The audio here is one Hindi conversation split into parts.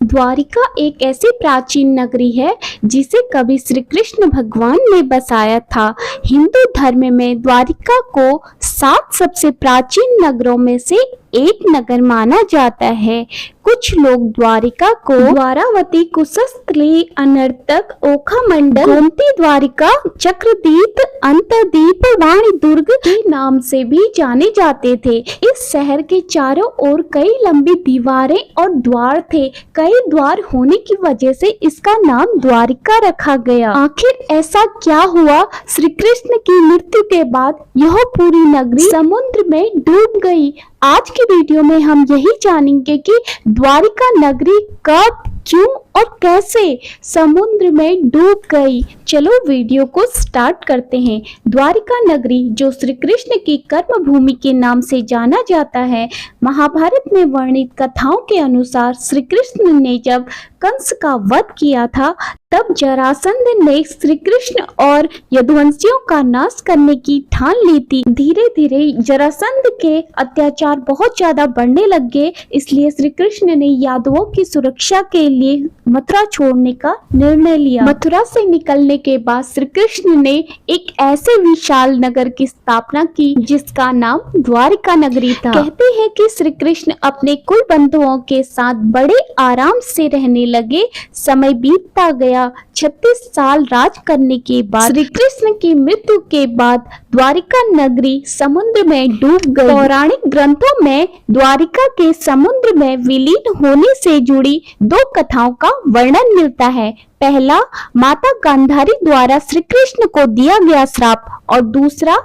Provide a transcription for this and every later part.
द्वारिका एक ऐसी प्राचीन नगरी है जिसे कभी श्री कृष्ण भगवान ने बसाया था। हिंदू धर्म में द्वारिका को 7 सबसे प्राचीन नगरों में से एक नगर माना जाता है। कुछ लोग द्वारिका को द्वारावती, कुशस्थली, अनर्तक, ओखा मंडल, गोमती द्वारिका, चक्रदीप, अंतरदीप, वाणी दुर्ग के नाम से भी जाने जाते थे। इस शहर के चारों ओर कई लंबी दीवारें और द्वार थे। कई द्वार होने की वजह से इसका नाम द्वारिका रखा गया। आखिर ऐसा क्या हुआ? श्री कृष्ण की मृत्यु के बाद यह पूरी नगरी समुद्र में डूब गई। आज की वीडियो में हम यही जानेंगे कि द्वारिका नगरी कब, क्यों और कैसे समुद्र में डूब गई। चलो वीडियो को स्टार्ट करते हैं। द्वारिका नगरी, जो श्री कृष्ण की कर्म भूमि के नाम से जाना जाता है, महाभारत में वर्णित कथाओं के अनुसार श्री कृष्ण ने जब कंस का वध किया था, तब जरासंध ने श्री कृष्ण और यदुवंशियों का नाश करने की ठान ली थी। धीरे धीरे जरासंध के अत्याचार बहुत ज्यादा बढ़ने लग गए, इसलिए श्री कृष्ण ने यादवों की सुरक्षा के लिए मथुरा छोड़ने का निर्णय लिया। मथुरा से निकलने के बाद श्री कृष्ण ने एक ऐसे विशाल नगर की स्थापना की जिसका नाम द्वारिका नगरी था। कहते हैं कि श्री कृष्ण अपने कुल बंधुओं के साथ बड़े आराम से रहने लगे। समय बीतता गया। 36 साल राज करने के बाद श्री कृष्ण की मृत्यु के बाद द्वारिका नगरी समुद्र में डूब गई। पौराणिक ग्रंथों में द्वारिका के समुद्र में विलीन होने से जुड़ी 2 कथाओं का वर्णन मिलता है। पहला, माता गांधारी द्वारा श्री कृष्ण को दिया गया श्राप, और दूसरा,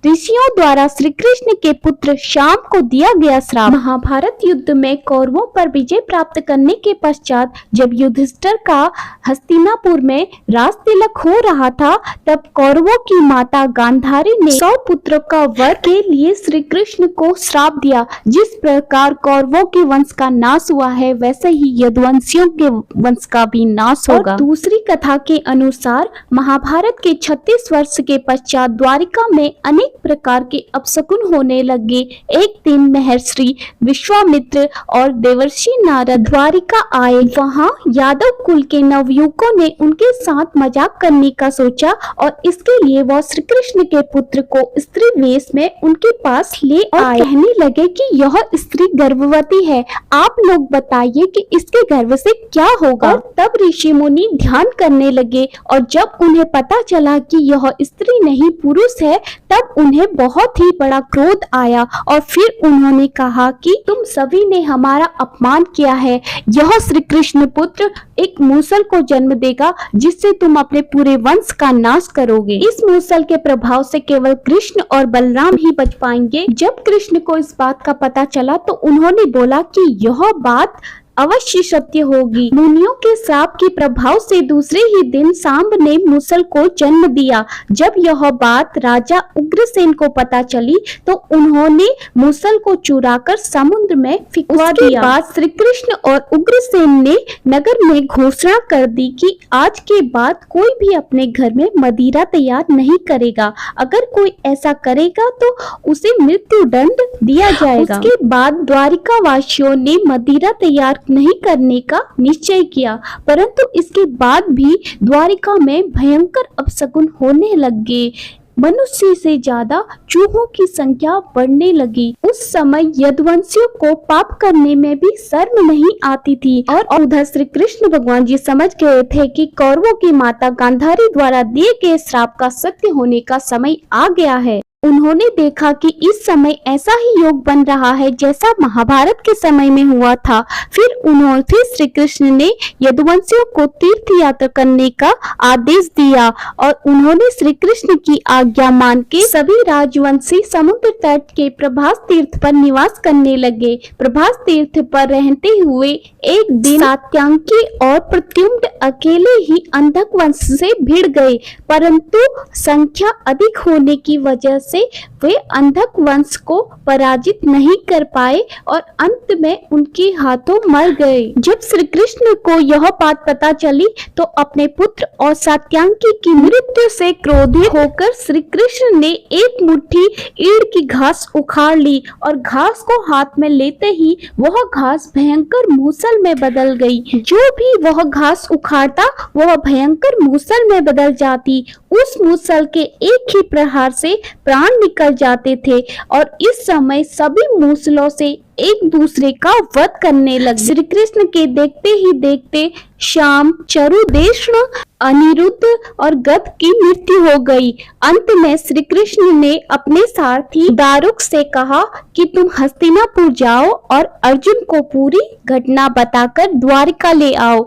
ऋषियों द्वारा श्री कृष्ण के पुत्र श्याम को दिया गया श्राप। महाभारत युद्ध में कौरवों पर विजय प्राप्त करने के पश्चात जब युधिष्ठिर का हस्तिनापुर में राज तिलक हो रहा था, तब कौरवों की माता गांधारी ने 100 पुत्रों का वर के लिए श्री कृष्ण को श्राप दिया। जिस प्रकार कौरवों के वंश का नाश हुआ है, वैसे ही यदुवंशियों के वंश का भी नाश होगा। और दूसरी कथा के अनुसार महाभारत के 36 वर्ष के पश्चात द्वारिका में अनेक प्रकार के अपशकुन होने लगे। एक दिन महर्षि विश्वामित्र और देवर्षि नारद द्वारिका आए। वहां यादव कुल के नवयुवकों ने उनके साथ मजाक करने का सोचा, और इसके लिए वह श्री कृष्ण के पुत्र को स्त्री वेश में उनके पास ले आए। कहने लगे कि यह स्त्री गर्भवती है, आप लोग बताइए कि इसके गर्भ से क्या होगा। और तब ऋषि मुनि ध्यान करने लगे, और जब उन्हें पता चला कि यह स्त्री नहीं पुरुष है, तब उन्हें बहुत ही बड़ा क्रोध आया, और फिर उन्होंने कहा कि तुम सभी ने हमारा अपमान किया है। यह श्री कृष्ण पुत्र एक मूसल को जन्म देगा, जिससे तुम अपने पूरे वंश का नाश करोगे। इस मूसल के प्रभाव से केवल कृष्ण और बलराम ही बच पाएंगे। जब कृष्ण को इस बात का पता चला, तो उन्होंने बोला कि यह बात अवश्य सत्य होगी। मुनियों के श्राप के प्रभाव से दूसरे ही दिन सांब ने मूसल को जन्म दिया। जब यह बात राजा उग्रसेन को पता चली, तो उन्होंने मूसल को चुराकर समुद्र में फिकवा दिया। बाद श्री कृष्ण और उग्रसेन ने नगर में घोषणा कर दी कि आज के बाद कोई भी अपने घर में मदिरा तैयार नहीं करेगा। अगर कोई ऐसा करेगा तो उसे मृत्यु दंड दिया जाएगा। उसके बाद द्वारिका वासियों ने मदिरा तैयार नहीं करने का निश्चय किया, परंतु इसके बाद भी द्वारिका में भयंकर अपशकुन होने लगे। मनुष्य से ज्यादा चूहों की संख्या बढ़ने लगी। उस समय यदुवंशियों को पाप करने में भी शर्म नहीं आती थी, और उधर श्री कृष्ण भगवान जी समझ गए थे कि कौरवों की माता गांधारी द्वारा दिए गए श्राप का सत्य होने का समय आ गया है। उन्होंने देखा कि इस समय ऐसा ही योग बन रहा है जैसा महाभारत के समय में हुआ था। फिर श्री कृष्ण ने यदुवंशियों को तीर्थ यात्रा करने का आदेश दिया, और उन्होंने श्री कृष्ण की आज्ञा मान के सभी राजवंशी समुद्र तट के प्रभास तीर्थ पर निवास करने लगे। प्रभास तीर्थ पर रहते हुए एक दिन सात्यांकी और प्रत्युम्न अकेले ही अंधक वंश से भिड़ गए, परंतु संख्या अधिक होने की वजह से से वे अंधक वंश को पराजित नहीं कर पाए और अंत में उनके हाथों मर गए। जब श्री कृष्ण को यह बात पता चली तो अपने पुत्र और सात्यांकी की मृत्यु से क्रोधित होकर श्री कृष्ण ने एक मुट्ठी ईड़ की घास उखाड़ ली और घास को हाथ में लेते ही वह घास भयंकर मूसल में बदल गई। जो भी वह घास उखाड़ता वह भयंकर मूसल में बदल जाती। उस मूसल के एक ही प्रहार से प्राण निकल जाते थे और इस समय सभी मूसलों से एक दूसरे का वध करने लगे। श्री कृष्ण के देखते ही देखते शाम, चरुदेष्ण, अनिरुद्ध और गद की मृत्यु हो गई। अंत में श्री कृष्ण ने अपने सारथी दारुक से कहा कि तुम हस्तिनापुर जाओ और अर्जुन को पूरी घटना बताकर द्वारिका ले आओ।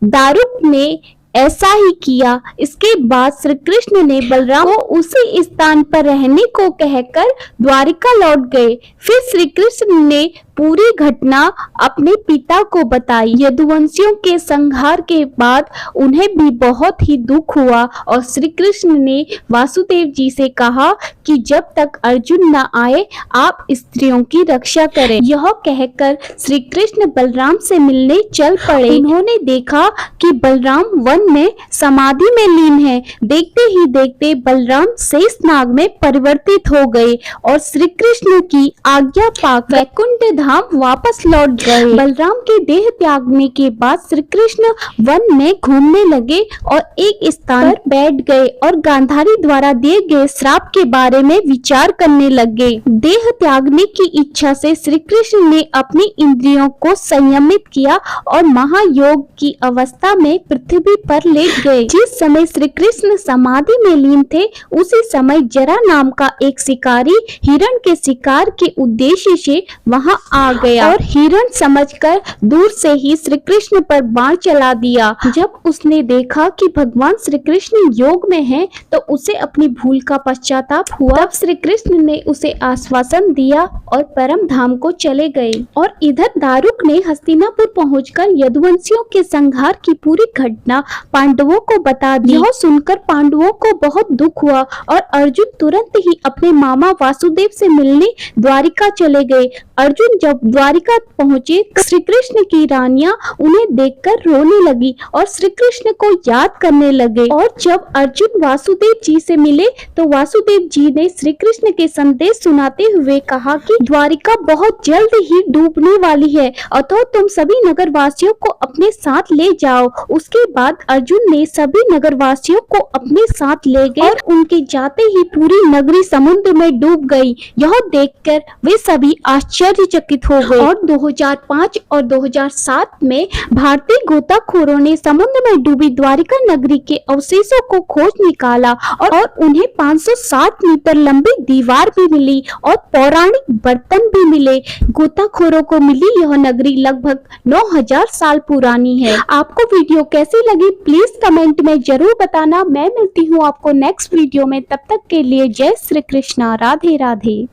दारुक ने ऐसा ही किया। इसके बाद श्री कृष्ण ने बलराम को उसी स्थान पर रहने को कहकर द्वारिका लौट गए। फिर श्री कृष्ण ने पूरी घटना अपने पिता को बताई। यदुवंशियों के संहार के बाद उन्हें भी बहुत ही दुख हुआ और श्री कृष्ण ने वासुदेव जी से कहा कि जब तक अर्जुन न आए आप स्त्रियों की रक्षा करें। यह कहकर श्री कृष्ण बलराम से मिलने चल पड़े। उन्होंने देखा कि बलराम वन में समाधि में लीन है। देखते ही देखते बलराम शेषनाग में परिवर्तित हो गए और श्री कृष्ण की आज्ञा पाकर वैकुंठ धाम वापस लौट गए। बलराम के देह त्यागने के बाद श्री कृष्ण वन में घूमने लगे और एक स्थान पर बैठ गए और गांधारी द्वारा दिए गए श्राप के बारे में विचार करने लगे। देह त्यागने की इच्छा से श्री कृष्ण ने अपनी इंद्रियों को संयमित किया और महायोग की अवस्था में पृथ्वी पर लेट गए। जिस समय श्री कृष्ण समाधि में लीन थे उसी समय जरा नाम का एक शिकारी हिरण के शिकार के उद्देश्य से वहां आ गया और हिरण समझकर दूर से ही श्री कृष्ण पर बाण चला दिया। जब उसने देखा कि भगवान श्री कृष्ण योग में हैं, तो उसे अपनी भूल का पश्चाताप हुआ। तब श्री कृष्ण ने उसे आश्वासन दिया और परम धाम को चले गए। और इधर दारुक ने हस्तिनापुर पहुंचकर यदुवंशियों के संहार की पूरी घटना पांडवों को बता दी। यह सुनकर पांडवों को बहुत दुख हुआ और अर्जुन तुरंत ही अपने मामा वासुदेव से मिलने द्वारिका चले गए। अर्जुन जब द्वारिका पहुंचे श्री कृष्ण की रानियां उन्हें देखकर रोने लगी और श्री कृष्ण को याद करने लगे। और जब अर्जुन वासुदेव जी से मिले तो वासुदेव जी ने श्री कृष्ण के संदेश सुनाते हुए कहा कि द्वारिका बहुत जल्द ही डूबने वाली है, अतः तुम सभी नगरवासियों को अपने साथ ले जाओ। उसके बाद अर्जुन ने सभी नगरवासियों को अपने साथ ले गए और उनके जाते ही पूरी नगरी समुद्र में डूब गई। यह देखकर वे सभी आश्चर्यचकित हो गए। और 2005 और 2007 में भारतीय गोताखोरों ने समुद्र में डूबी द्वारिका नगरी के अवशेषों को खोज निकाला और उन्हें 560 मीटर लंबी दीवार भी मिली और पौराणिक बर्तन भी मिले। गोताखोरों को मिली यह नगरी लगभग 9000 साल पुरानी है। आपको वीडियो कैसी लगी प्लीज कमेंट में जरूर बताना। मैं मिलती हूँ आपको नेक्स्ट वीडियो में, तब तक के लिए जय श्री कृष्णा, राधे राधे।